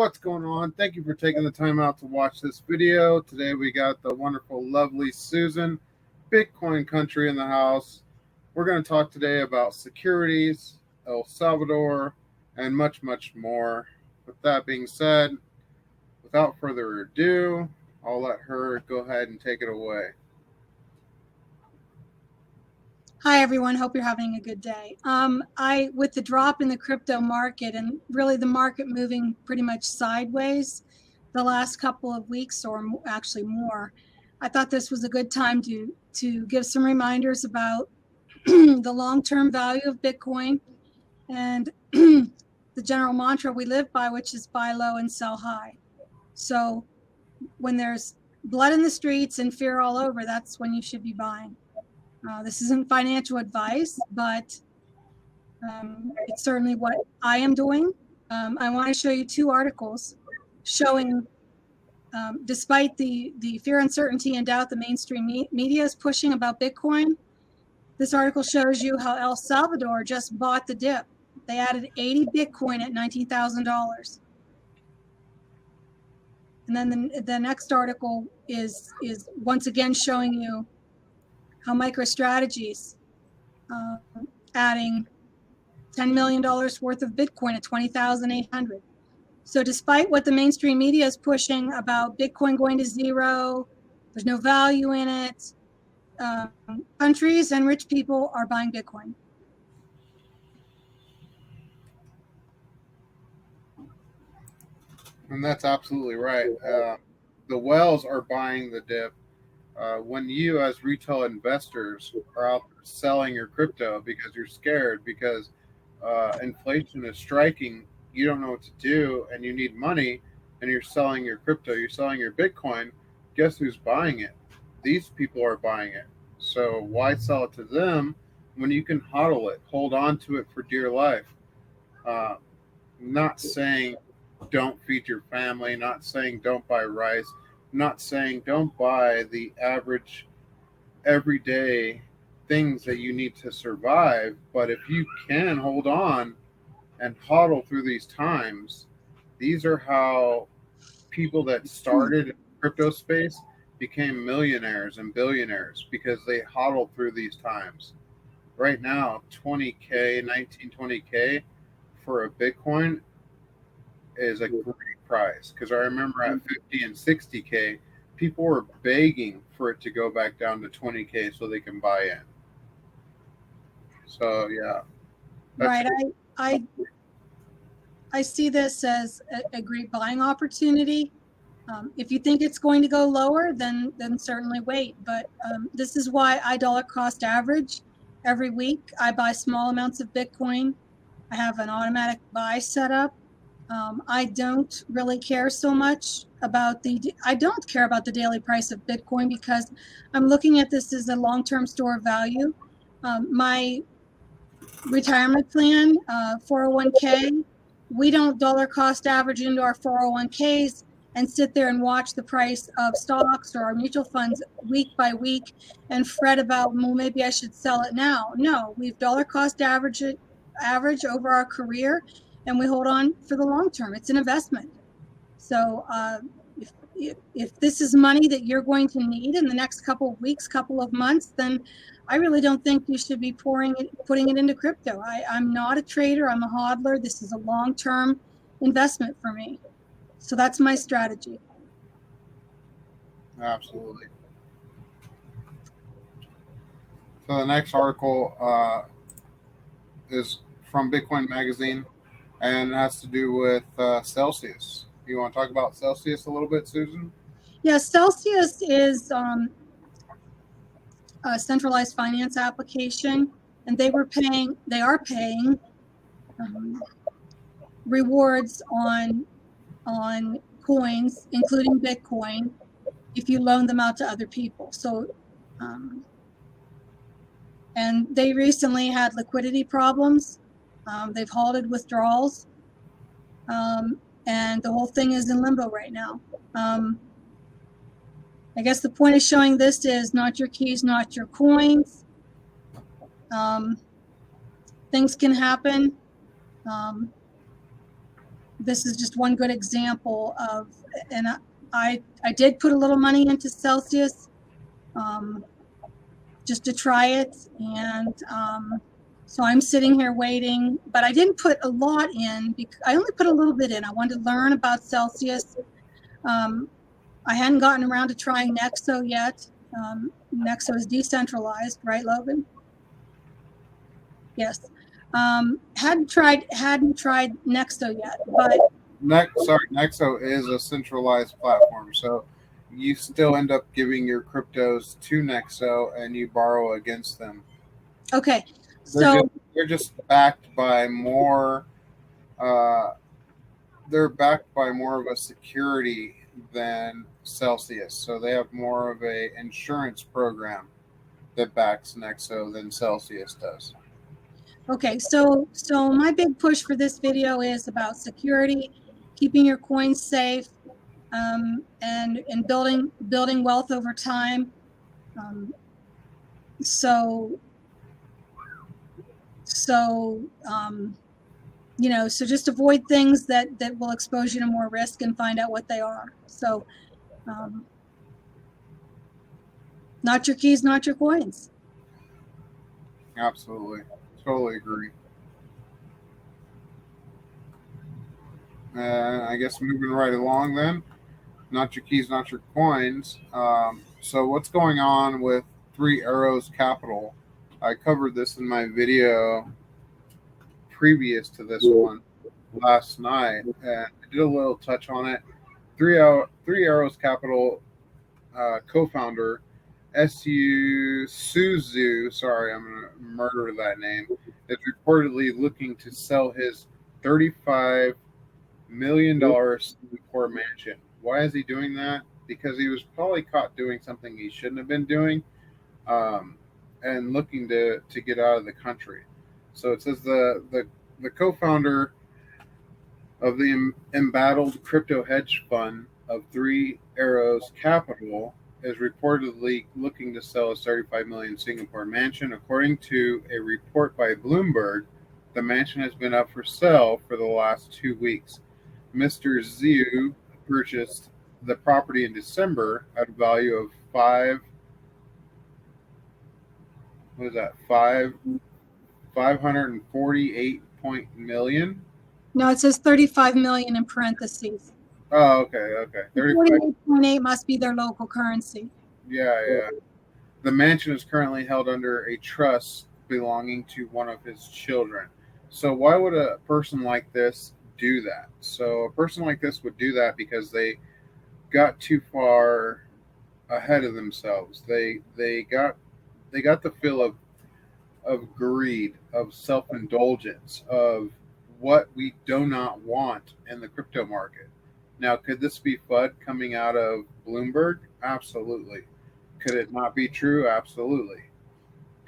What's going on? Thank you for taking the time out to watch this video. Today we got the wonderful, lovely Susan, Bitcoin Country, in the house. We're going to talk today about securities, El Salvador, and much, much more. With that being said, without further ado, I'll let her go ahead and take it away. Hi, everyone. Hope you're having a good day. With the drop in the crypto market and really the market moving pretty much sideways the last couple of weeks, or actually more, I thought this was a good time to give some reminders about the long-term value of Bitcoin and the general mantra we live by, which is buy low and sell high. So when there's blood in the streets and fear all over, that's when you should be buying. This isn't financial advice, but it's certainly what I am doing. I want to show you two articles showing, despite the fear, uncertainty, and doubt the mainstream media is pushing about Bitcoin, this article shows you how El Salvador just bought the dip. They added 80 Bitcoin at $19,000. And then the next article is once again showing you how MicroStrategy's adding $10 million worth of Bitcoin at 20,800. So despite what the mainstream media is pushing about Bitcoin going to zero, there's no value in it, countries and rich people are buying Bitcoin. And that's absolutely right. The whales are buying the dip. When you, as retail investors, are out there selling your crypto because you're scared, because inflation is striking, you don't know what to do, and you need money, and you're selling your crypto, you're selling your Bitcoin, guess who's buying it? These people are buying it. So why sell it to them when you can hodl it, hold on to it for dear life? Not saying don't feed your family, not saying don't buy rice, not saying don't buy the average everyday things that you need to survive, but if you can hold on and hodl through these times, these are how people that started in the crypto space became millionaires and billionaires, because they hodled through these times. Right now, 20K, 20K for a Bitcoin is a great price, because I remember at 50 and 60K, people were begging for it to go back down to 20K so they can buy in. So yeah, right. I see this as a great buying opportunity. If you think it's going to go lower, then certainly wait. But this is why I dollar cost average every week. I buy small amounts of Bitcoin. I have an automatic buy set up. I don't really care so much about I don't care about the daily price of Bitcoin, because I'm looking at this as a long-term store of value. My retirement plan, 401k, we don't dollar cost average into our 401ks and sit there and watch the price of stocks or our mutual funds week by week and fret about, well, maybe I should sell it now. No, we've dollar cost average over our career, and we hold on for the long term. It's an investment. So if this is money that you're going to need in the next couple of weeks, couple of months, then I really don't think you should be putting it into crypto. I'm not a trader. I'm a hodler. This is a long-term investment for me. So that's my strategy. absolutely. So the next article is from Bitcoin Magazine, and it has to do with Celsius. You want to talk about Celsius a little bit, Susan? Yeah, Celsius is a centralized finance application, and they are paying rewards on coins, including Bitcoin, if you loan them out to other people. So, and they recently had liquidity problems. They've halted withdrawals, and the whole thing is in limbo right now. I guess the point of showing this is not your keys, not your coins. Things can happen. this is just one good example of, and I did put a little money into Celsius, just to try it. And so I'm sitting here waiting, but I didn't put a lot in because I only put a little bit in. I wanted to learn about Celsius. I hadn't gotten around to trying Nexo yet. Nexo is decentralized, right, Logan? Yes. Hadn't tried Nexo yet, but Nexo is a centralized platform, so you still end up giving your cryptos to Nexo and you borrow against them. okay. So They're just backed by more. They're backed by more of a security than Celsius, so they have more of a insurance program that backs Nexo than Celsius does. okay, so my big push for this video is about security, keeping your coins safe, and building wealth over time. So so just avoid things that will expose you to more risk and find out what they are. So not your keys, not your coins. Absolutely. Totally agree. I guess moving right along then. Not your keys, not your coins. So what's going on with Three Arrows Capital? I covered this in my video previous to this one last night, and I did a little touch on it. Three Arrows Capital co-founder S.U. Suzu, sorry, I'm going to murder that name, is reportedly looking to sell his $35 million Singapore mansion. Why is he doing that? Because he was probably caught doing something he shouldn't have been doing, and looking to get out of the country. So it says the co-founder of the embattled crypto hedge fund of Three Arrows Capital is reportedly looking to sell his 35 million Singapore mansion. According to a report by Bloomberg, the mansion has been up for sale for the last 2 weeks. Mr. Zhu purchased the property in December at a value of $548 million. No, it says 35 million in parentheses. Oh, okay. 48.8 must be their local currency. Yeah. The mansion is currently held under a trust belonging to one of his children. So why would a person like this do that? So a person like this would do that because they got too far ahead of themselves. They got the feel of greed, of self-indulgence, of what we do not want in the crypto market. Now, could this be FUD coming out of Bloomberg? Absolutely. Could it not be true? Absolutely.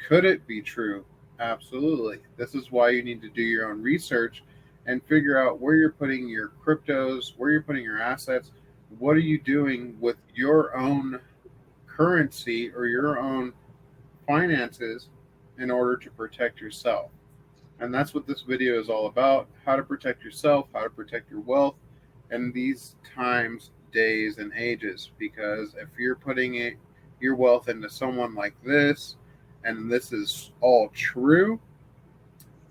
Could it be true? Absolutely. This is why you need to do your own research and figure out where you're putting your cryptos, where you're putting your assets. What are you doing with your own currency or your own finances in order to protect yourself? And that's what this video is all about: how to protect yourself, how to protect your wealth in these times, days, and ages. Because if you're putting your wealth into someone like this, and this is all true,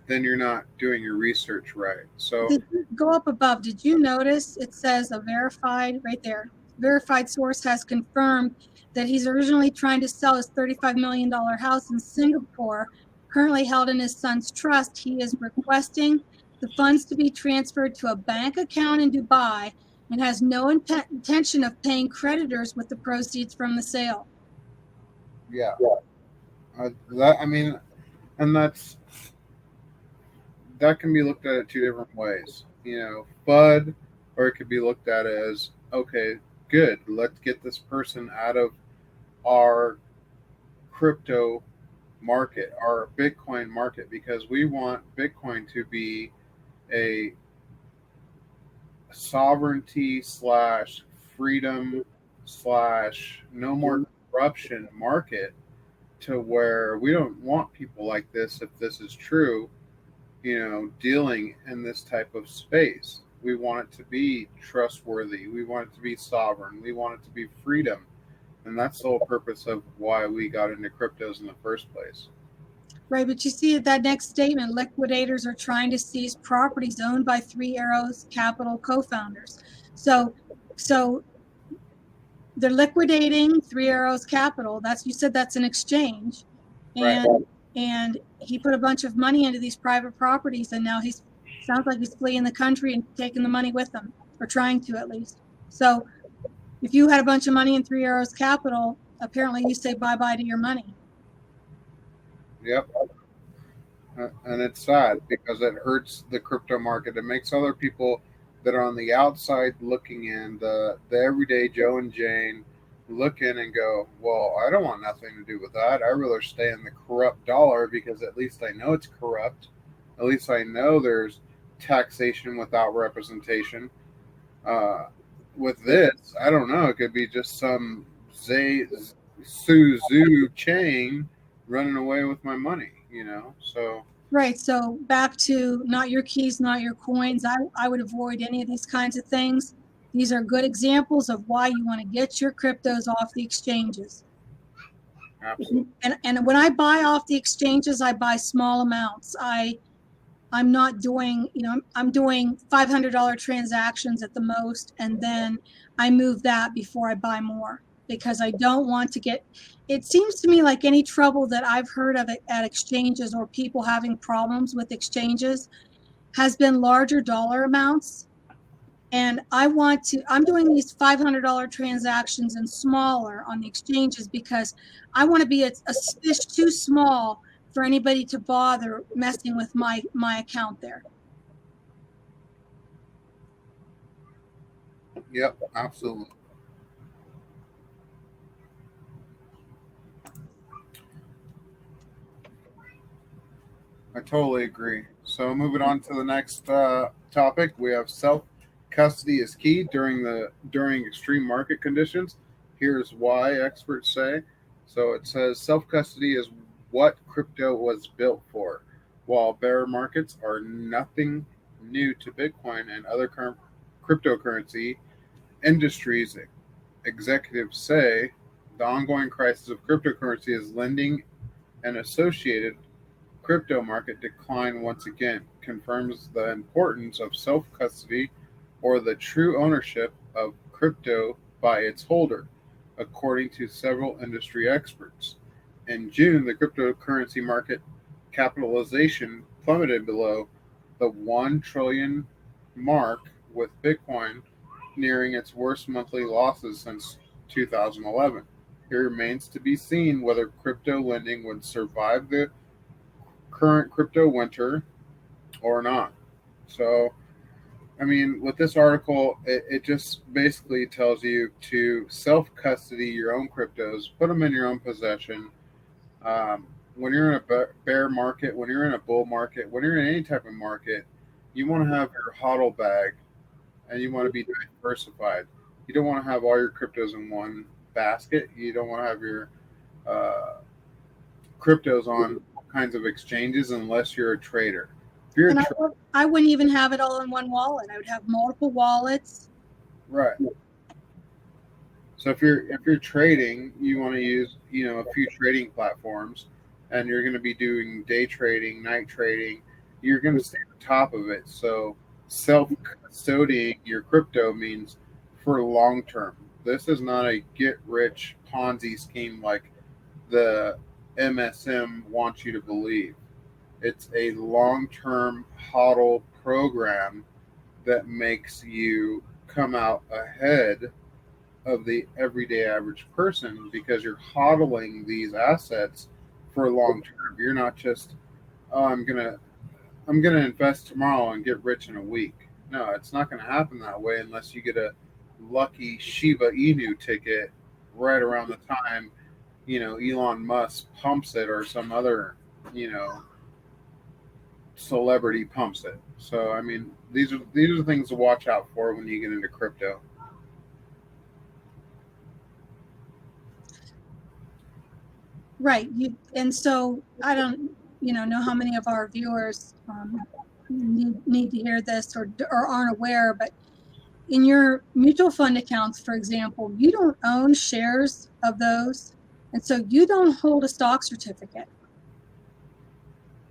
then you're not doing your research right. So go up above. Did you notice it says a verified right there? Verified source has confirmed that he's originally trying to sell his $35 million house in Singapore, currently held in his son's trust. He is requesting the funds to be transferred to a bank account in Dubai and has no intention of paying creditors with the proceeds from the sale. yeah, and that can be looked at 2 different ways. FUD, or it could be looked at as, okay, good, let's get this person out of our crypto market, our Bitcoin market, because we want Bitcoin to be a sovereignty / freedom / no more corruption market, to where we don't want people like this, if this is true, dealing in this type of space. We want it to be trustworthy. We want it to be sovereign. We want it to be freedom. And that's the whole purpose of why we got into cryptos in the first place. Right, but you see that next statement, liquidators are trying to seize properties owned by Three Arrows Capital co-founders. So they're liquidating Three Arrows Capital. You said that's an exchange. Right. And he put a bunch of money into these private properties, and now sounds like he's fleeing the country and taking the money with him, or trying to at least. So if you had a bunch of money in Three Arrows Capital, apparently you say bye-bye to your money. Yep. And it's sad because it hurts the crypto market. It makes other people that are on the outside looking in, the everyday Joe and Jane, look in and go, well, I don't want nothing to do with that. I'd rather stay in the corrupt dollar because at least I know it's corrupt. At least I know there's taxation without representation. Uh, with this, I don't know. It could be just some Suzu Chang running away with my money, So Right. So back to not your keys, not your coins. I would avoid any of these kinds of things. These are good examples of why you want to get your cryptos off the exchanges. absolutely. And when I buy off the exchanges, I buy small amounts. I'm not doing, I'm doing $500 transactions at the most, and then I move that before I buy more, because I don't want to get, it seems to me like any trouble that I've heard of at exchanges, or people having problems with exchanges, has been larger dollar amounts. And I'm doing these $500 transactions and smaller on the exchanges, because I want to be a fish too small for anybody to bother messing with my account there. Yep, absolutely. I totally agree. So moving on to the next topic, we have self custody is key during extreme market conditions. Here's why experts say. So it says self custody is what crypto was built for. While bear markets are nothing new to Bitcoin and other cryptocurrency industries, executives say the ongoing crisis of cryptocurrency is lending and associated crypto market decline once again confirms the importance of self custody or the true ownership of crypto by its holder, according to several industry experts. In June, the cryptocurrency market capitalization plummeted below the 1 trillion mark, with Bitcoin nearing its worst monthly losses since 2011. It remains to be seen whether crypto lending would survive the current crypto winter or not. So, I mean, with this article, it just basically tells you to self custody your own cryptos, put them in your own possession. When you're in a bear market, when you're in a bull market, when you're in any type of market, you want to have your hodl bag and you want to be diversified. You don't want to have all your cryptos in one basket. You don't want to have your uh, cryptos on all kinds of exchanges unless you're a trader. If you're a And trader, I wouldn't even have it all in one wallet. I would have multiple wallets. right? So if you're trading, you want to use a few trading platforms, and you're going to be doing day trading, night trading. You're going to stay on top of it. So self custodying your crypto means for long term. This is not a get rich Ponzi scheme like the MSM wants you to believe. It's a long term HODL program that makes you come out ahead of the everyday average person because you're hodling these assets for long term. You're not just, oh, I'm gonna invest tomorrow and get rich in a week. No, it's not gonna happen that way unless you get a lucky Shiba Inu ticket right around the time Elon Musk pumps it or some other you know celebrity pumps it. So I mean, these are things to watch out for when you get into crypto. Right. And so I don't, know how many of our viewers need to hear this or aren't aware, but in your mutual fund accounts, for example, you don't own shares of those. And so you don't hold a stock certificate.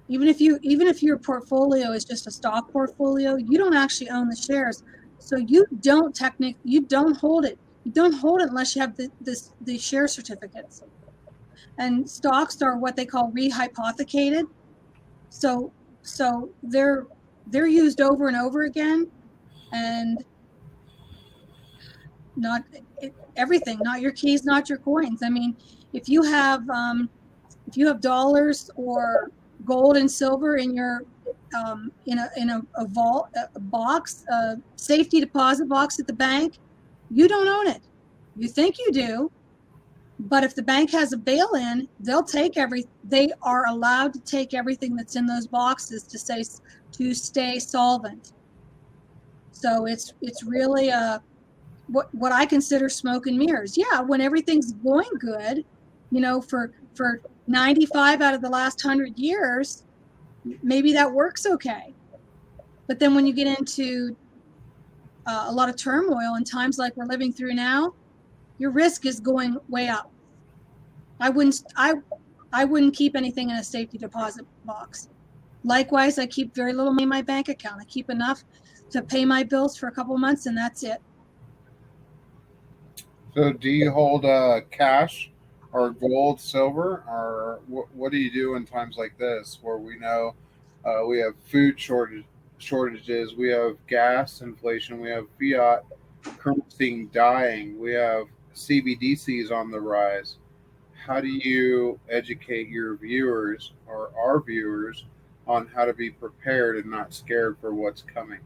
Even if your portfolio is just a stock portfolio, you don't actually own the shares. So you don't hold it. You don't hold it unless you have the share certificates. And stocks are what they call rehypothecated. So they're used over and over again, and not everything, not your keys, not your coins. I mean, if you have dollars or gold and silver in your in a vault, a box, a safety deposit box at the bank, you don't own it. You think you do, but if the bank has a bail-in, they are allowed to take everything that's in those boxes to stay solvent. So it's really what I consider smoke and mirrors. Yeah, when everything's going good, for 95 out of the last 100 years, maybe that works okay. But then when you get into a lot of turmoil in times like we're living through now, your risk is going way up. I wouldn't keep anything in a safety deposit box. Likewise, I keep very little money in my bank account. I keep enough to pay my bills for a couple of months, and that's it. So, do you hold cash or gold, silver, or what do you do in times like this where we know we have shortages, we have gas inflation, we have fiat currency dying, we have CBDCs on the rise? How do you educate your viewers or our viewers on how to be prepared and not scared for what's coming?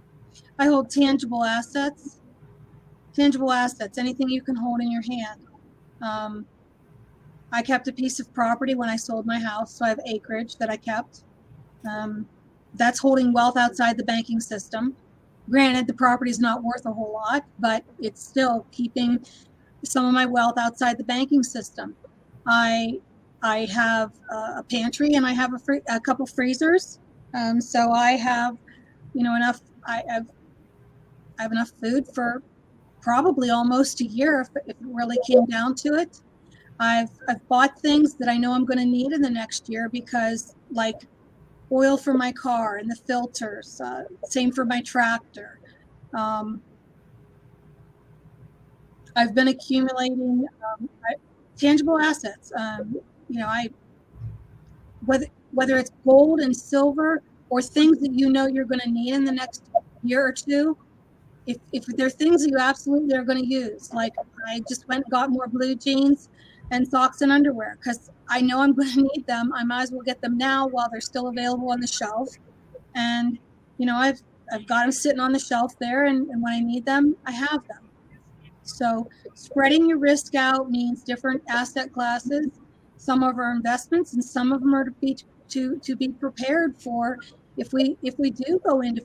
I hold tangible assets, anything you can hold in your hand. I kept a piece of property when I sold my house, so I have acreage that I kept. That's holding wealth outside the banking system. Granted, the property is not worth a whole lot, but it's still keeping some of my wealth outside the banking system. I have a pantry and I have a couple freezers, so I have enough. I have enough food for probably almost a year if it really came down to it. I've bought things that I know I'm going to need in the next year, because like oil for my car and the filters, same for my tractor. Um, I've been accumulating tangible assets. I whether it's gold and silver or things that you're going to need in the next year or two. If there are things that you absolutely are going to use, like I just went and got more blue jeans and socks and underwear because I know I'm going to need them. I might as well get them now while they're still available on the shelf. And I've got them sitting on the shelf there, and when I need them, I have them. So spreading your risk out means different asset classes. Some of our investments, and some of them are to be prepared for if we do go into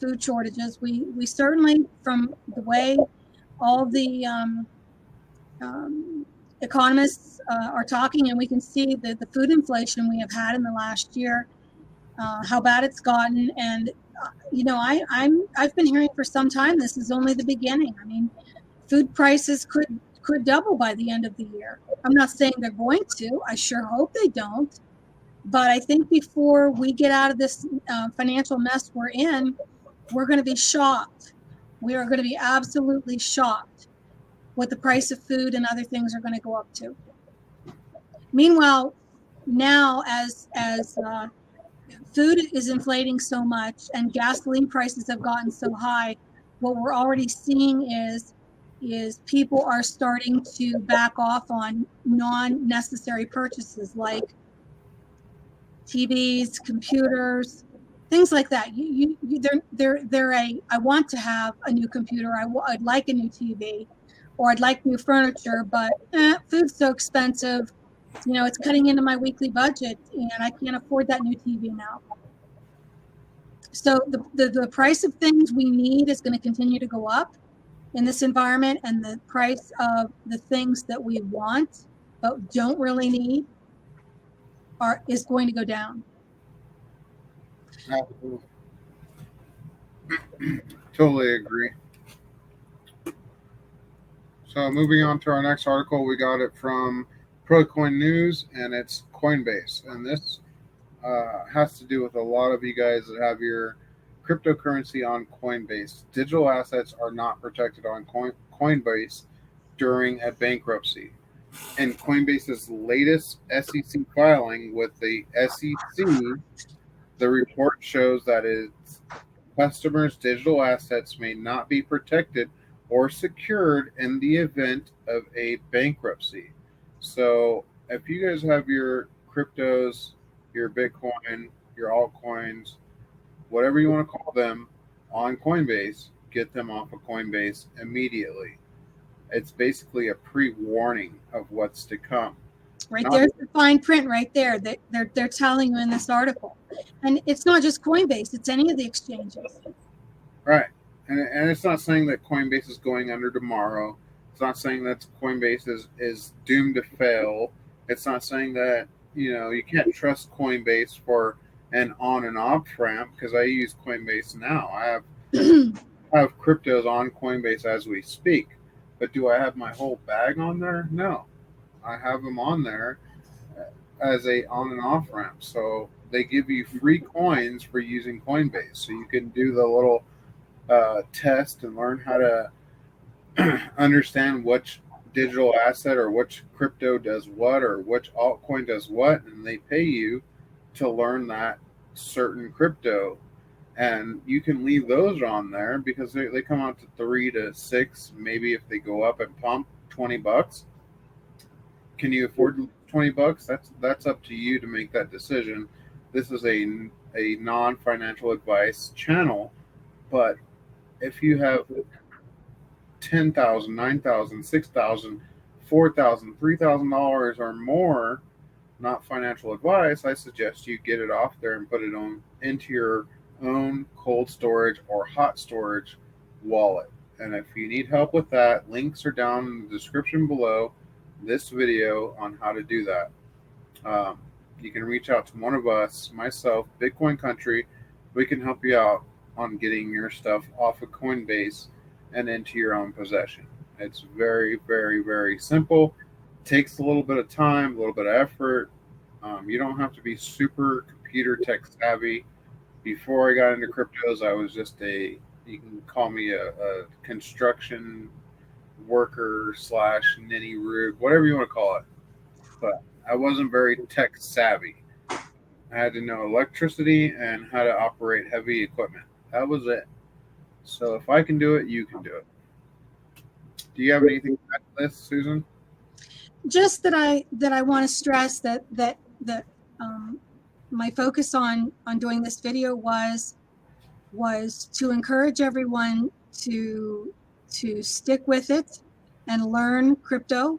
food shortages. We certainly, from the way all the economists are talking, and we can see the food inflation we have had in the last year, how bad it's gotten. And I've been hearing for some time this is only the beginning. I mean, food prices could double by the end of the year. I'm not saying they're going to. I sure hope they don't. But I think before we get out of this financial mess we're in, we're going to be shocked. We are going to be absolutely shocked what the price of food and other things are going to go up to. Meanwhile, now as food is inflating so much and gasoline prices have gotten so high, what we're already seeing is people are starting to back off on non-necessary purchases like TVs, computers, things like that. I want to have a new computer. I'd like a new TV, or I'd like new furniture, but food's so expensive. It's cutting into my weekly budget, and I can't afford that new TV now. So the price of things we need is going to continue to go up in this environment, and the price of the things that we want but don't really need is going to go down. Absolutely. Totally agree. So moving on to our next article, we got it from ProCoin News, and it's Coinbase, and this has to do with a lot of you guys that have your cryptocurrency on Coinbase. Digital assets are not protected on Coinbase during a bankruptcy. In Coinbase's latest SEC filing with the SEC, the report shows that its customers' digital assets may not be protected or secured in the event of a bankruptcy. So, if you guys have your cryptos, your Bitcoin, your altcoins, whatever you want to call them, on Coinbase, get them off of Coinbase immediately. It's basically a pre warning of what's to come. Right, Not there's the fine print right there. They're telling you in this article. And it's not just Coinbase, it's any of the exchanges. right. And it's not saying that Coinbase is going under tomorrow. It's not saying that Coinbase is doomed to fail. It's not saying that, you can't trust Coinbase for an on and off ramp, because I use Coinbase now. I have cryptos on Coinbase as we speak. But do I have my whole bag on there? No. I have them on there as a on and off ramp. So they give you free coins for using Coinbase. So you can do the little test and learn how to understand which digital asset or which crypto does what or which altcoin does what, and they pay you to learn that certain crypto. And you can leave those on there because they come out to 3 to 6, maybe if they go up and pump $20. Can you afford $20? That's up to you to make that decision. This is a non-financial advice channel, but if you have 10,000, 9,000, 6,000, 4,000, $3,000 or more, not financial advice, I suggest you get it off there and put it on into your own cold storage or hot storage wallet. And if you need help with that, links are down in the description below this video on how to do that. You can reach out to one of us, myself, Bitcoin Country. We can help you out on getting your stuff off of Coinbase and into your own possession. It's very, very, very simple. Takes a little bit of time, a little bit of effort. You don't have to be super computer tech savvy. Before I got into cryptos, I was just you can call me a construction worker slash ninny rube, whatever you want to call it. But I wasn't very tech savvy. I had to know electricity and how to operate heavy equipment. That was it. So if I can do it, you can do it. Do you have anything to add to this, Susan? Just that I want to stress that my focus on doing this video was to encourage everyone to stick with it and learn crypto,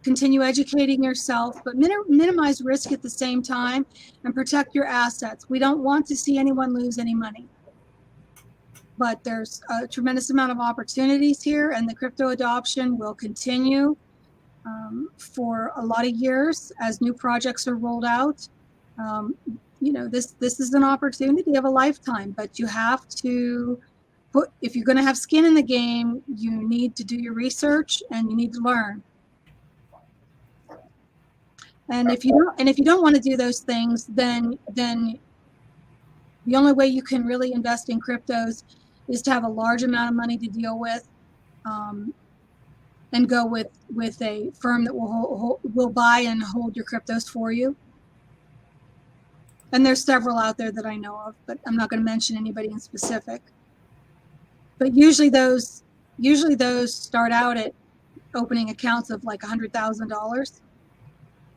continue educating yourself, but minimize risk at the same time and protect your assets. We don't want to see anyone lose any money. But there's a tremendous amount of opportunities here, and the crypto adoption will continue for a lot of years as new projects are rolled out. This is an opportunity of a lifetime, but you have to if you're going to have skin in the game, you need to do your research and you need to learn. And if you don't want to do those things, then the only way you can really invest in cryptos is to have a large amount of money to deal with, and go with a firm that will buy and hold your cryptos for you. And there's several out there that I know of, but I'm not going to mention anybody in specific. But usually those start out at opening accounts of like $100,000,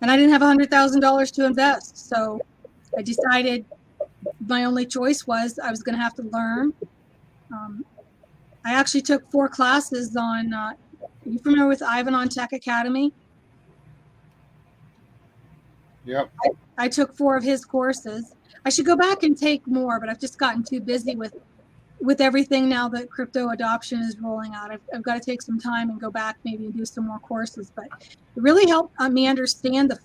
and I didn't have $100,000 to invest, so I decided my only choice was I was going to have to learn. I actually took 4 classes on. Are you familiar with Ivan on Tech Academy? Yep. I took 4 of his courses. I should go back and take more, but I've just gotten too busy with everything now that crypto adoption is rolling out. I've got to take some time and go back maybe and do some more courses. But it really helped me understand the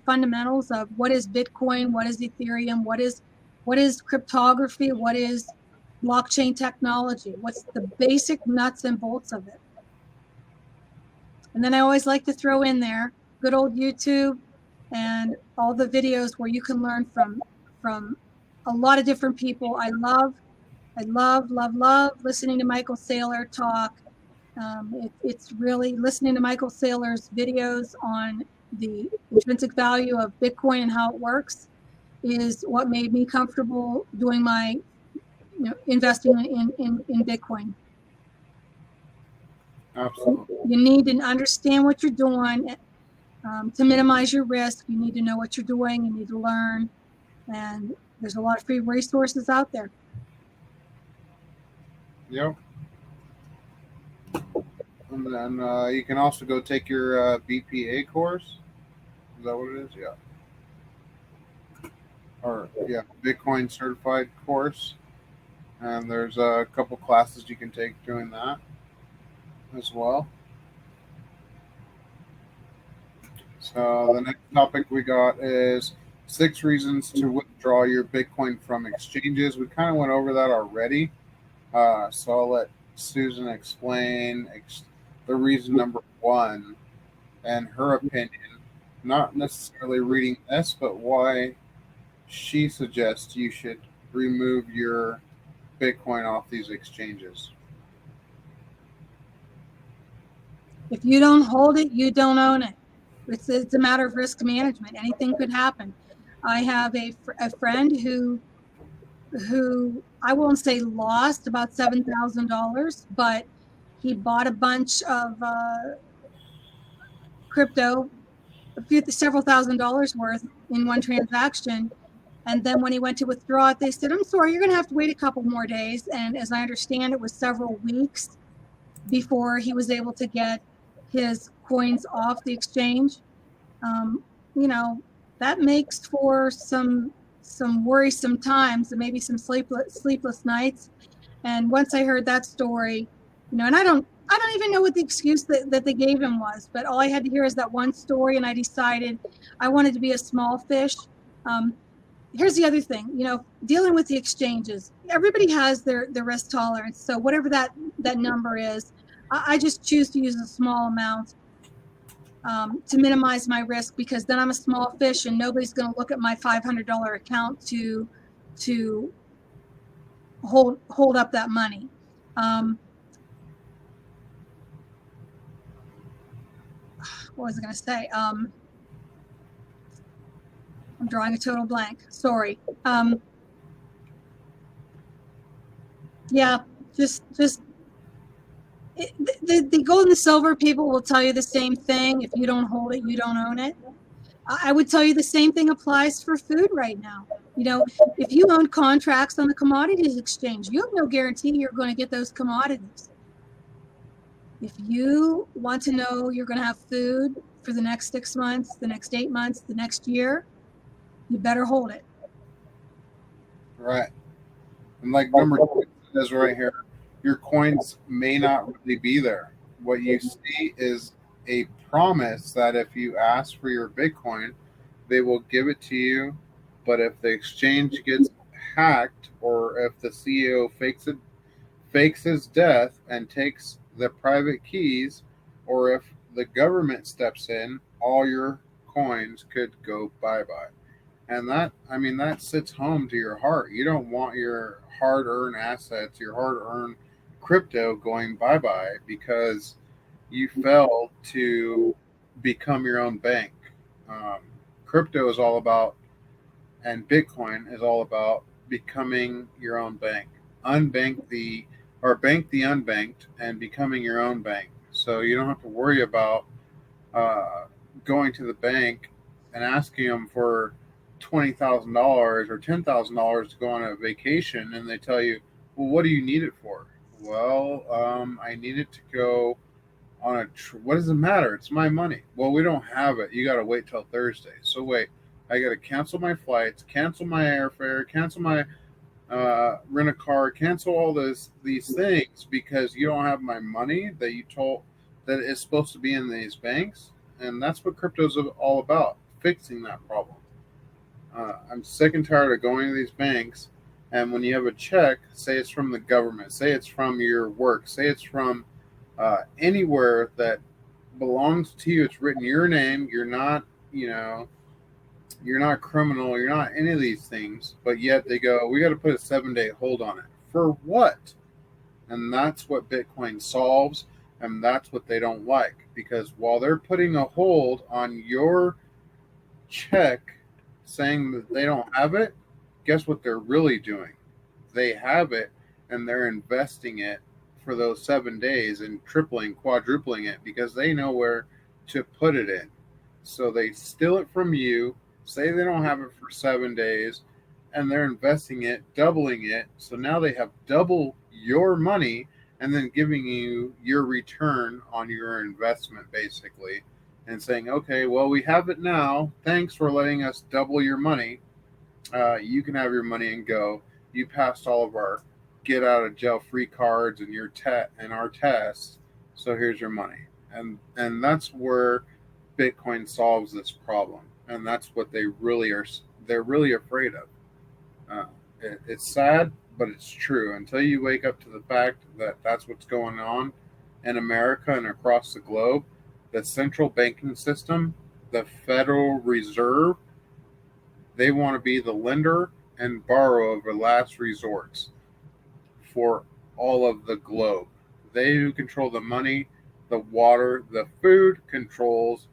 fundamentals of what is Bitcoin, what is Ethereum, what is cryptography, what is blockchain technology? What's the basic nuts and bolts of it? And then I always like to throw in there good old YouTube and all the videos where you can learn from a lot of different people. I love listening to Michael Saylor talk. It's really listening to Michael Saylor's videos on the intrinsic value of Bitcoin and how it works is what made me comfortable doing my, investing in Bitcoin. Absolutely. You need to understand what you're doing to minimize your risk. You need to know what you're doing. You need to learn, and there's a lot of free resources out there. Yep. And then you can also go take your BPA course. Is that what it is? Yeah. Or yeah, Bitcoin certified course. And there's a couple classes you can take doing that as well. So the next topic we got is 6 reasons to withdraw your Bitcoin from exchanges. We kind of went over that already. So I'll let Susan explain the reason number 1 and her opinion, not necessarily reading this, but why she suggests you should remove your Bitcoin off these exchanges. If you don't hold it, you don't own it. It's a matter of risk management. Anything could happen. I have a friend who I won't say lost about $7,000, but he bought a bunch of crypto, several $1,000s worth in one transaction. And then when he went to withdraw it, they said, I'm sorry, you're going to have to wait a couple more days. And as I understand, it was several weeks before he was able to get his coins off the exchange. That makes for some worrisome times and maybe some sleepless nights. And once I heard that story, and I don't even know what the excuse that they gave him was, but all I had to hear is that one story, and I decided I wanted to be a small fish. Here's the other thing, dealing with the exchanges, everybody has their risk tolerance. So whatever that number is, I just choose to use a small amount to minimize my risk, because then I'm a small fish and nobody's going to look at my $500 account to hold up that money. What was I going to say? I'm drawing a total blank. Sorry. Yeah, just the gold and the silver people will tell you the same thing. If you don't hold it, you don't own it. I would tell you the same thing applies for food right now. If you own contracts on the commodities exchange, you have no guarantee you're going to get those commodities. If you want to know you're going to have food for the next 6 months, the next 8 months, the next year, you better hold it. Right. And like number 2 says right here, your coins may not really be there. What you see is a promise that if you ask for your Bitcoin, they will give it to you. But if the exchange gets hacked, or if the CEO fakes his death and takes the private keys, or if the government steps in, all your coins could go bye-bye. And that sits home to your heart. You don't want your hard-earned assets, your hard-earned crypto going bye-bye because you failed to become your own bank. Crypto is all about, and Bitcoin is all about becoming your own bank. Bank the unbanked and becoming your own bank. So you don't have to worry about going to the bank and asking them for $20,000 or $10,000 to go on a vacation, and they tell you, well, what do you need it for? Well, I need it to go on what does it matter? It's my money. Well, we don't have it. You got to wait till Thursday. So wait, I got to cancel my flights, cancel my airfare, cancel my rent a car, cancel all these things because you don't have my money that you told that is supposed to be in these banks. And that's what crypto is all about, fixing that problem. I'm sick and tired of going to these banks And when you have a check, say it's from the government, say it's from your work, say it's from anywhere that belongs to you, it's written your name. You're not, you're not criminal. You're not any of these things. But yet they go, we got to put a 7-day hold on it. For what? And that's what Bitcoin solves. And that's what they don't like. Because while they're putting a hold on your check saying that they don't have it, guess what they're really doing? They have it and they're investing it for those 7 days and tripling, quadrupling it because they know where to put it in. So they steal it from you, say they don't have it for 7 days, and they're investing it, doubling it. So now they have double your money and then giving you your return on your investment, basically, and saying, okay, well, we have it now. Thanks for letting us double your money. You can have your money and go. You passed all of our get out of jail free cards and and our tests. So here's your money. And that's where Bitcoin solves this problem. And that's what they're really afraid of. It's sad, but it's true. Until you wake up to the fact that that's what's going on in America and across the globe, the central banking system, the Federal Reserve, they want to be the lender and borrower of the last resorts for all of the globe. They who control the money, the water, the food controls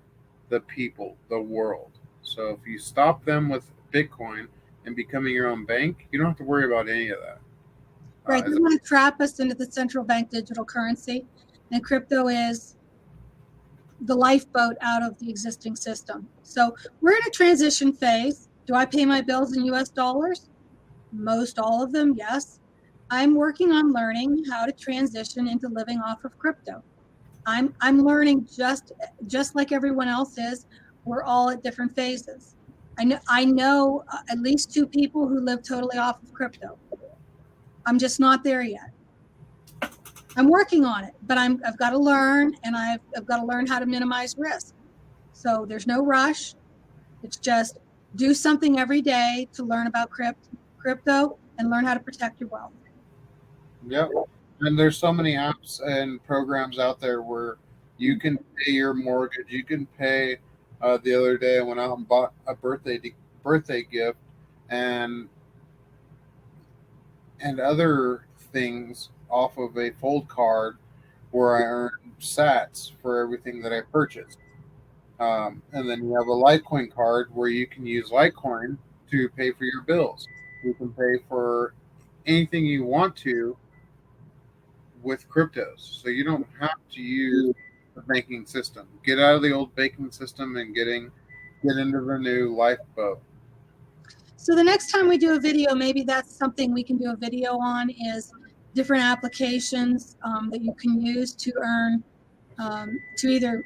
the people, the world. So if you stop them with Bitcoin and becoming your own bank, you don't have to worry about any of that. Right. They want to trap us into the central bank digital currency, and crypto is the lifeboat out of the existing system. So we're in a transition phase. Do I pay my bills in US dollars? Most all of them, yes. I'm working on learning how to transition into living off of crypto. I'm learning just like everyone else is. We're all at different phases. I know at least 2 people who live totally off of crypto. I'm just not there yet. I'm working on it, but I've got to learn, and I've got to learn how to minimize risk. So there's no rush. It's just do something every day to learn about crypto and learn how to protect your wealth. Yep. And there's so many apps and programs out there where you can pay your mortgage. You can pay. The other day, I went out and bought a birthday gift, and other things off of a fold card where I earn sats for everything that I purchased. And then you have a Litecoin card where you can use Litecoin to pay for your bills. You can pay for anything you want to with cryptos. So you don't have to use the banking system. Get out of the old banking system and get into the new lifeboat. So the next time we do a video, maybe that's something we can do a video on, is different applications that you can use to earn, to either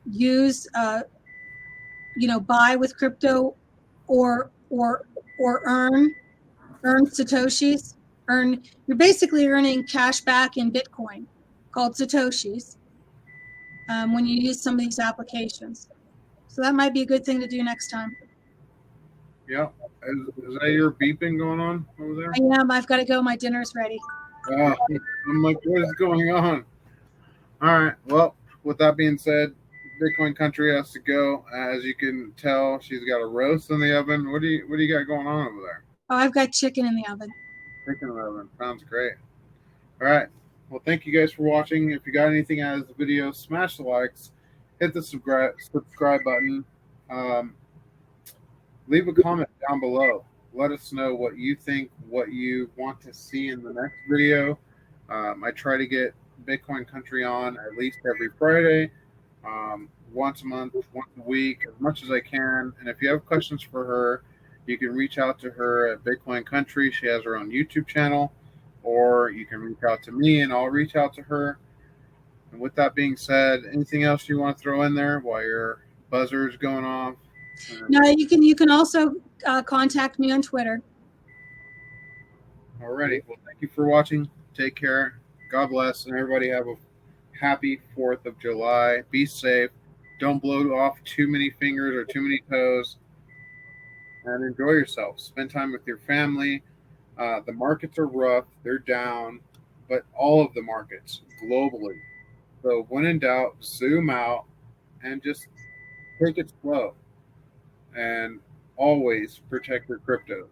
use, buy with crypto, or earn satoshis. You're basically earning cash back in Bitcoin, called satoshis, when you use some of these applications. So that might be a good thing to do next time. Yeah. Is that your beeping going on over there? I am. I've got to go. My dinner's ready. I'm like, what is going on? All right. Well, with that being said, Bitcoin Country has to go. As you can tell, she's got a roast in the oven. What do you got going on over there? Oh, I've got chicken in the oven. Chicken in the oven. Sounds great. All right. Well, thank you guys for watching. If you got anything out of the video, smash the likes, hit the subscribe button. Leave a comment down below. Let us know what you think, what you want to see in the next video. I try to get Bitcoin Country on at least every Friday, once a month, once a week, as much as I can. And if you have questions for her, you can reach out to her at Bitcoin Country. She has her own YouTube channel, or you can reach out to me and I'll reach out to her. And with that being said, anything else you want to throw in there while your buzzer's going off? No, you can also contact me on Twitter. Alrighty. Well, thank you for watching. Take care. God bless, and everybody have a happy 4th of July. Be safe. Don't blow off too many fingers or too many toes. and enjoy yourself. Spend time with your family. The markets are rough, they're down, but all of the markets globally. So when in doubt, zoom out and just take it slow and always protect your crypto.